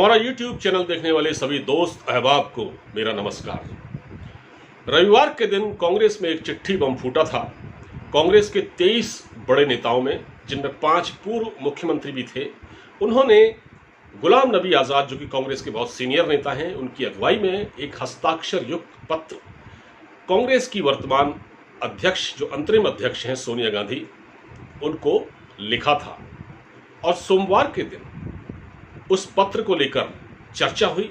हमारा YouTube channel देखने वाले सभी दोस्त अहबाब को मेरा नमस्कार। रविवार के दिन कांग्रेस में एक चिट्ठी बम फूटा था। कांग्रेस के 23 बड़े नेताओं में, जिनमें 5 पूर्व मुख्यमंत्री भी थे, उन्होंने गुलाम नबी आज़ाद, जो कि कांग्रेस के बहुत सीनियर नेता हैं, उनकी अगुवाई में एक हस्ताक्षर युक्त पत्र कांग्रेस की वर्तमान अध्यक्ष, जो अंतरिम अध्यक्ष हैं सोनिया गांधी, उनको लिखा था। और सोमवार के दिन उस पत्र को लेकर चर्चा हुई।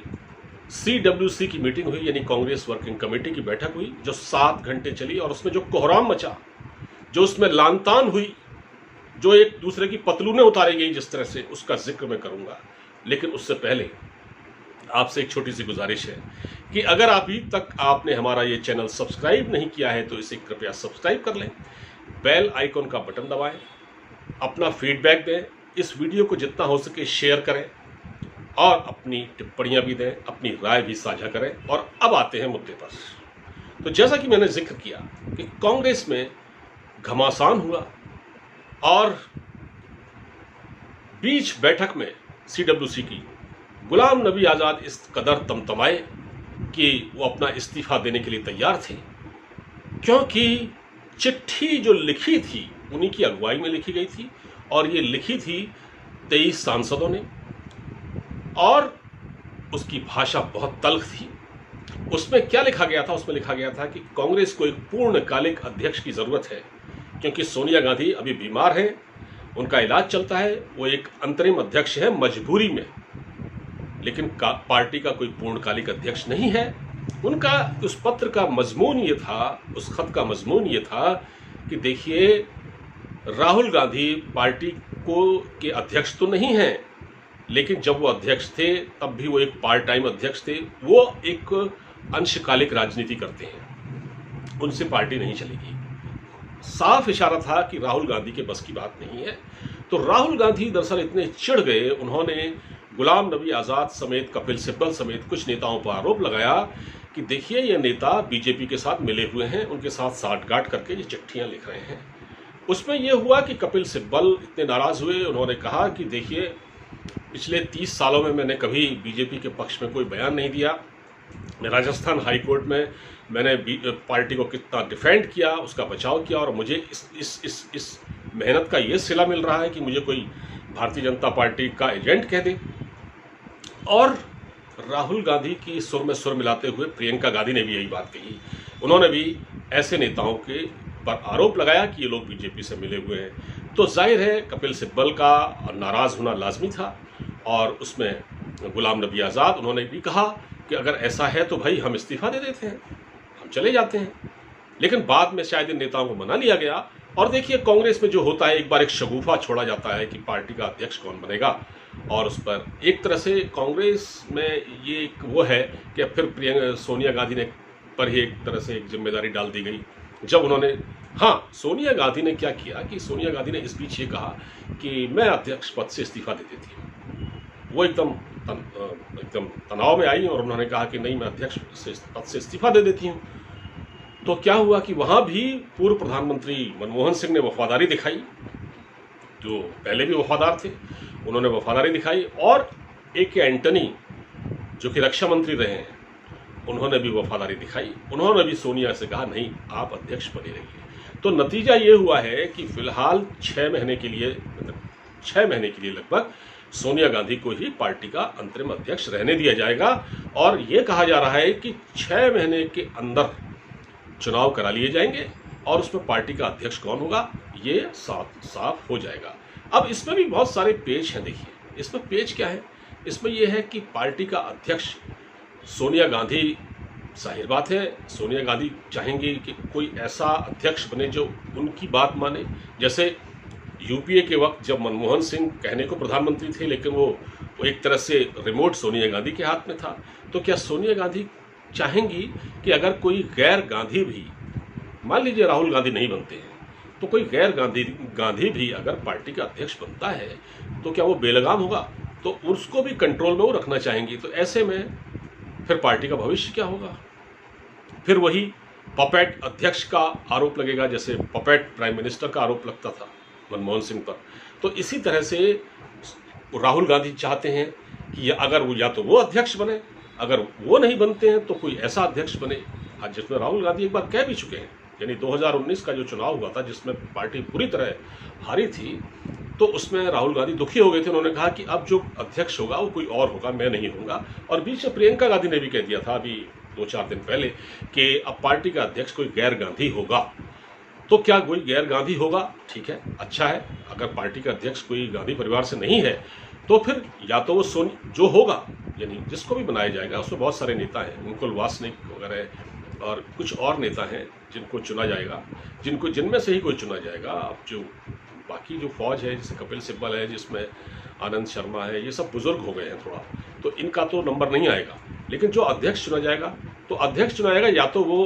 CWC की मीटिंग हुई, यानी कांग्रेस वर्किंग कमेटी की बैठक हुई, जो 7 घंटे चली। और उसमें जो कोहराम मचा, जो उसमें लानतान हुई, जो एक दूसरे की पतलूनें उतारी गई जिस तरह से, उसका जिक्र मैं करूंगा। लेकिन उससे पहले आपसे एक छोटी सी गुजारिश है कि अगर अभी तक आपने हमारा ये चैनल सब्सक्राइब नहीं किया है तो इसे कृपया सब्सक्राइब कर लें, बेल आइकॉन का बटन दबाएं, अपना फीडबैक दें, इस वीडियो को जितना हो सके शेयर करें और अपनी टिप्पणियां भी दें, अपनी राय भी साझा करें। और अब आते हैं मुद्दे पर। तो जैसा कि मैंने जिक्र किया कि कांग्रेस में घमासान हुआ और बीच बैठक में CWC की गुलाम नबी आज़ाद इस कदर तमतमाए कि वो अपना इस्तीफा देने के लिए तैयार थे, क्योंकि चिट्ठी जो लिखी थी उन्हीं की अगुवाई में लिखी गई थी। और ये लिखी थी 23 सांसदों ने, और उसकी भाषा बहुत तल्ख थी। उसमें क्या लिखा गया था? उसमें लिखा गया था कि कांग्रेस को एक पूर्णकालिक अध्यक्ष की ज़रूरत है, क्योंकि सोनिया गांधी अभी बीमार हैं, उनका इलाज चलता है, वो एक अंतरिम अध्यक्ष है मजबूरी में, लेकिन पार्टी का कोई पूर्णकालिक अध्यक्ष नहीं है। उनका उस पत्र का मजमून ये था, उस खत का मजमून ये था कि देखिए, राहुल गांधी पार्टी के अध्यक्ष तो नहीं हैं, लेकिन जब वो अध्यक्ष थे तब भी वो एक पार्ट टाइम अध्यक्ष थे। वो एक अंशकालिक राजनीति करते हैं, उनसे पार्टी नहीं चलेगी। साफ इशारा था कि राहुल गांधी के बस की बात नहीं है। तो राहुल गांधी दरअसल इतने चिढ़ गए, उन्होंने गुलाम नबी आज़ाद समेत, कपिल सिब्बल समेत कुछ नेताओं पर आरोप लगाया कि देखिए, ये नेता बीजेपी के साथ मिले हुए हैं, उनके साथ साठगांठ करके ये चिट्ठियां लिख रहे हैं। उसमें यह हुआ कि कपिल सिब्बल इतने नाराज हुए, उन्होंने कहा कि देखिए, पिछले 30 सालों में मैंने कभी बीजेपी के पक्ष में कोई बयान नहीं दिया। राजस्थान हाई कोर्ट में मैंने पार्टी को कितना डिफेंड किया, उसका बचाव किया, और मुझे इस मेहनत का ये सिला मिल रहा है कि मुझे कोई भारतीय जनता पार्टी का एजेंट कह दे। और राहुल गांधी की सुर में सुर मिलाते हुए प्रियंका गांधी ने भी यही बात कही। उन्होंने भी ऐसे नेताओं के पर आरोप लगाया कि ये लोग बीजेपी से मिले हुए हैं। तो जाहिर है कपिल सिब्बल का नाराज होना लाजमी था। और उसमें गुलाम नबी आज़ाद, उन्होंने भी कहा कि अगर ऐसा है तो भाई हम इस्तीफा दे देते हैं, हम चले जाते हैं। लेकिन बाद में शायद इन नेताओं को मना लिया गया। और देखिए, कांग्रेस में जो होता है, एक बार एक शगुफा छोड़ा जाता है कि पार्टी का अध्यक्ष कौन बनेगा, और उस पर एक तरह से कांग्रेस में ये एक वो है कि फिर सोनिया गांधी ने पर ही एक तरह से एक जिम्मेदारी डाल दी गई। जब उन्होंने, हाँ, सोनिया गांधी ने क्या किया कि सोनिया गांधी ने इस बीच ये कहा कि मैं अध्यक्ष पद से इस्तीफा दे देती हूँ। वो एकदम तनाव में आई और उन्होंने कहा कि नहीं, मैं अध्यक्ष पद से इस्तीफा दे देती हूँ। तो क्या हुआ कि वहाँ भी पूर्व प्रधानमंत्री मनमोहन सिंह ने वफादारी दिखाई, जो पहले भी वफादार थे, उन्होंने वफादारी दिखाई। और AK एंटनी, जो कि रक्षा मंत्री रहे हैं, उन्होंने भी वफादारी दिखाई। उन्होंने भी सोनिया से कहा नहीं, आप अध्यक्ष बने रहिए। तो नतीजा ये हुआ है कि फिलहाल 6 महीने के लिए लगभग सोनिया गांधी को ही पार्टी का अंतरिम अध्यक्ष रहने दिया जाएगा। और ये कहा जा रहा है कि 6 महीने के अंदर चुनाव करा लिए जाएंगे और उसमें पार्टी का अध्यक्ष कौन होगा ये साफ हो जाएगा। अब इसमें भी बहुत सारे पेच हैं। देखिए, इसमें पेच क्या है? इसमें यह है कि पार्टी का अध्यक्ष सोनिया गांधी, जाहिर बात है सोनिया गांधी चाहेंगी कि कोई ऐसा अध्यक्ष बने जो उनकी बात माने। जैसे UPA के वक्त जब मनमोहन सिंह कहने को प्रधानमंत्री थे, लेकिन वो एक तरह से रिमोट सोनिया गांधी के हाथ में था। तो क्या सोनिया गांधी चाहेंगी कि अगर कोई गैर गांधी भी, मान लीजिए राहुल गांधी नहीं बनते हैं, तो कोई गैर गांधी भी अगर पार्टी का अध्यक्ष बनता है तो क्या वो बेलगाम होगा? तो उसको भी कंट्रोल में वो रखना चाहेंगी। तो ऐसे में फिर पार्टी का भविष्य क्या होगा? फिर वही पपेट अध्यक्ष का आरोप लगेगा, जैसे पपेट प्राइम मिनिस्टर का आरोप लगता था मनमोहन सिंह पर। तो इसी तरह से राहुल गांधी चाहते हैं कि अगर वो या तो वो अध्यक्ष बने, अगर वो नहीं बनते हैं तो कोई ऐसा अध्यक्ष बने, आज जिसमें राहुल गांधी एक बार कह भी चुके हैं। यानी 2019 का जो चुनाव हुआ था जिसमें पार्टी पूरी तरह हारी थी, तो उसमें राहुल गांधी दुखी हो गए थे। उन्होंने कहा कि अब जो अध्यक्ष होगा वो कोई और होगा, मैं नहीं होऊंगा। और बीच में प्रियंका गांधी ने भी कह दिया था अभी 2-4 दिन पहले कि अब पार्टी का अध्यक्ष कोई गैर गांधी होगा। तो क्या कोई गैर गांधी होगा? ठीक है, अच्छा है। अगर पार्टी का अध्यक्ष कोई गांधी परिवार से नहीं है तो फिर या तो वो जो होगा, यानी जिसको भी बनाया जाएगा, उसमें बहुत सारे नेता हैं, मुकुल वासनिक वगैरह और कुछ और नेता हैं जिनको चुना जाएगा, जिनमें से ही कोई चुना जाएगा। अब जो बाकी जो फौज है, जैसे कपिल सिब्बल है, जिसमें आनंद शर्मा है, ये सब बुजुर्ग हो गए हैं थोड़ा, तो इनका तो नंबर नहीं आएगा। लेकिन जो अध्यक्ष चुना जाएगा, तो अध्यक्ष चुना जाएगा या तो वो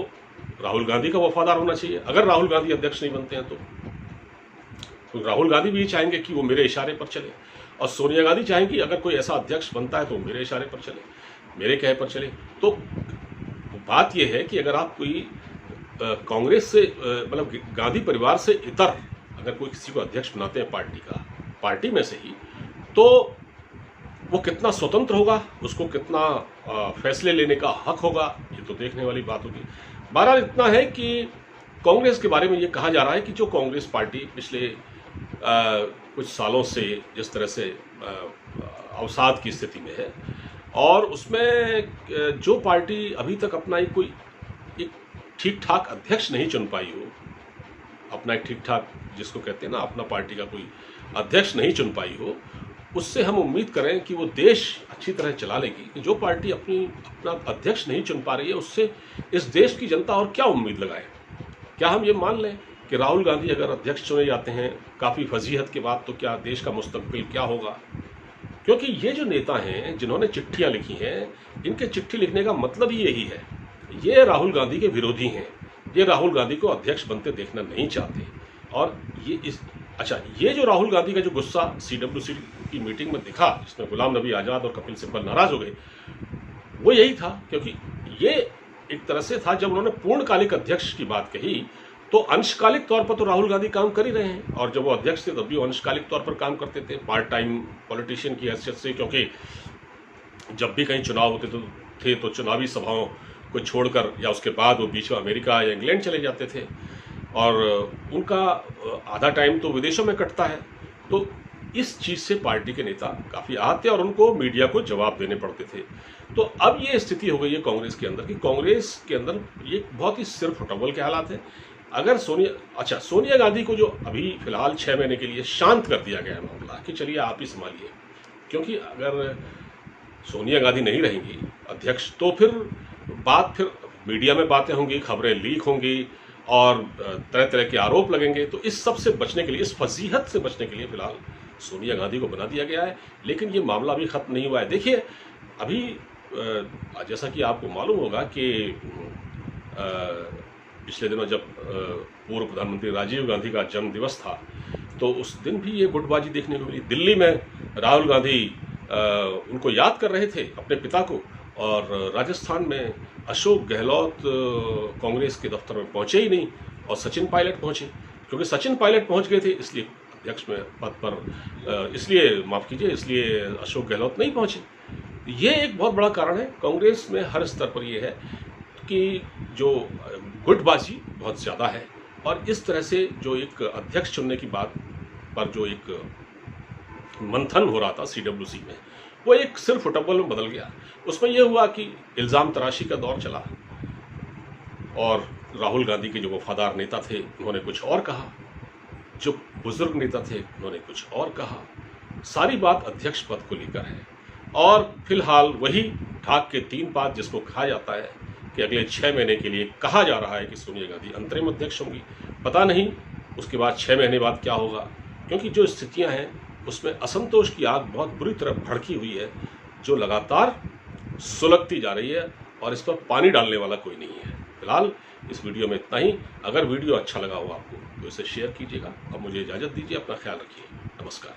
राहुल गांधी का वफादार होना चाहिए। अगर राहुल गांधी अध्यक्ष नहीं बनते हैं तो राहुल गांधी भी चाहेंगे कि वो मेरे इशारे पर चले, और सोनिया गांधी चाहेंगी अगर कोई ऐसा अध्यक्ष बनता है तो मेरे इशारे पर चले, मेरे कहे पर चले। तो बात यह है कि अगर आप कोई कांग्रेस से मतलब गांधी परिवार से इतर अगर कोई किसी को अध्यक्ष बनाते हैं पार्टी में से ही, तो वो कितना स्वतंत्र होगा, उसको कितना फैसले लेने का हक होगा, ये तो देखने वाली बात होगी। बहरहाल इतना है कि कांग्रेस के बारे में ये कहा जा रहा है कि जो कांग्रेस पार्टी पिछले कुछ सालों से जिस तरह से अवसाद की स्थिति में है, और उसमें जो पार्टी अभी तक अपना एक ठीक ठाक अध्यक्ष नहीं चुन पाई हो, अपना एक ठीक ठाक जिसको कहते हैं ना, अपना पार्टी का कोई अध्यक्ष नहीं चुन पाई हो, उससे हम उम्मीद करें कि वो देश अच्छी तरह चला लेगी। जो पार्टी अपना अध्यक्ष नहीं चुन पा रही है, उससे इस देश की जनता और क्या उम्मीद लगाए? क्या हम ये मान लें कि राहुल गांधी अगर अध्यक्ष चुने जाते हैं काफ़ी फजीहत के बाद, तो क्या देश का मुस्तकबिल क्या होगा? क्योंकि ये जो नेता हैं जिन्होंने चिट्ठियां लिखी हैं, इनके चिट्ठी लिखने का मतलब ही यही है, ये राहुल गांधी के विरोधी हैं, ये राहुल गांधी को अध्यक्ष बनते देखना नहीं चाहते। और ये जो राहुल गांधी का जो गुस्सा CWC की मीटिंग में दिखा, जिसमें गुलाम नबी आज़ाद और कपिल सिब्बल नाराज हो गए, वो यही था। क्योंकि ये एक तरह से था, जब उन्होंने पूर्णकालिक अध्यक्ष की बात कही तो अंशकालिक तौर पर तो राहुल गांधी काम कर ही रहे हैं, और जब वो अध्यक्ष थे तब भी अंशकालिक तौर पर काम करते थे, पार्ट टाइम पॉलिटिशियन की हैसियत से। क्योंकि जब भी कहीं चुनाव होते थे तो चुनावी सभाओं को छोड़कर या उसके बाद वो बीच में अमेरिका या इंग्लैंड चले जाते थे, और उनका आधा टाइम तो विदेशों में कटता है। तो इस चीज़ से पार्टी के नेता काफ़ी आहत थे और उनको मीडिया को जवाब देने पड़ते थे। तो अब ये स्थिति हो गई है कांग्रेस के अंदर कि कांग्रेस के अंदर ये बहुत ही सिर फुटबॉल के हालात हैं। अगर सोनिया गांधी को जो अभी फिलहाल 6 महीने के लिए शांत कर दिया गया है मामला कि चलिए आप ही संभालिए, क्योंकि अगर सोनिया गांधी नहीं रहेंगी अध्यक्ष तो फिर मीडिया में बातें होंगी, खबरें लीक होंगी और तरह तरह के आरोप लगेंगे। तो इस सब से बचने के लिए, इस फजीहत से बचने के लिए फिलहाल सोनिया गांधी को बना दिया गया है। लेकिन ये मामला अभी ख़त्म नहीं हुआ है। देखिए अभी जैसा कि आपको मालूम होगा कि पिछले दिनों जब पूर्व प्रधानमंत्री राजीव गांधी का जन्म दिवस था, तो उस दिन भी ये गुटबाजी देखने को मिली। दिल्ली में राहुल गांधी उनको याद कर रहे थे, अपने पिता को, और राजस्थान में अशोक गहलोत कांग्रेस के दफ्तर में पहुंचे ही नहीं और सचिन पायलट पहुंचे। क्योंकि सचिन पायलट पहुंच गए थे इसलिए अध्यक्ष में पद पर, इसलिए अशोक गहलोत नहीं पहुंचे। ये एक बहुत बड़ा कारण है। कांग्रेस में हर स्तर पर यह है कि जो गुटबाजी बहुत ज़्यादा है, और इस तरह से जो एक अध्यक्ष चुनने की बात पर जो एक मंथन हो रहा था CWC में, वो एक सिर फुटबॉल में बदल गया। उसमें यह हुआ कि इल्ज़ाम तराशी का दौर चला और राहुल गांधी के जो वफादार नेता थे उन्होंने कुछ और कहा, जो बुजुर्ग नेता थे उन्होंने कुछ और कहा। सारी बात अध्यक्ष पद को लेकर है, और फिलहाल वही ठाक के 3 बात जिसको कहा जाता है कि अगले 6 महीने के लिए कहा जा रहा है कि सोनिया गांधी अंतरिम अध्यक्ष होंगी। पता नहीं उसके बाद 6 महीने बाद क्या होगा, क्योंकि जो स्थितियां हैं उसमें असंतोष की आग बहुत बुरी तरह भड़की हुई है, जो लगातार सुलगती जा रही है, और इस पर पानी डालने वाला कोई नहीं है। फिलहाल इस वीडियो में इतना ही। अगर वीडियो अच्छा लगा हो आपको तो इसे शेयर कीजिएगा। अब मुझे इजाज़त दीजिए, अपना ख्याल रखिए। नमस्कार।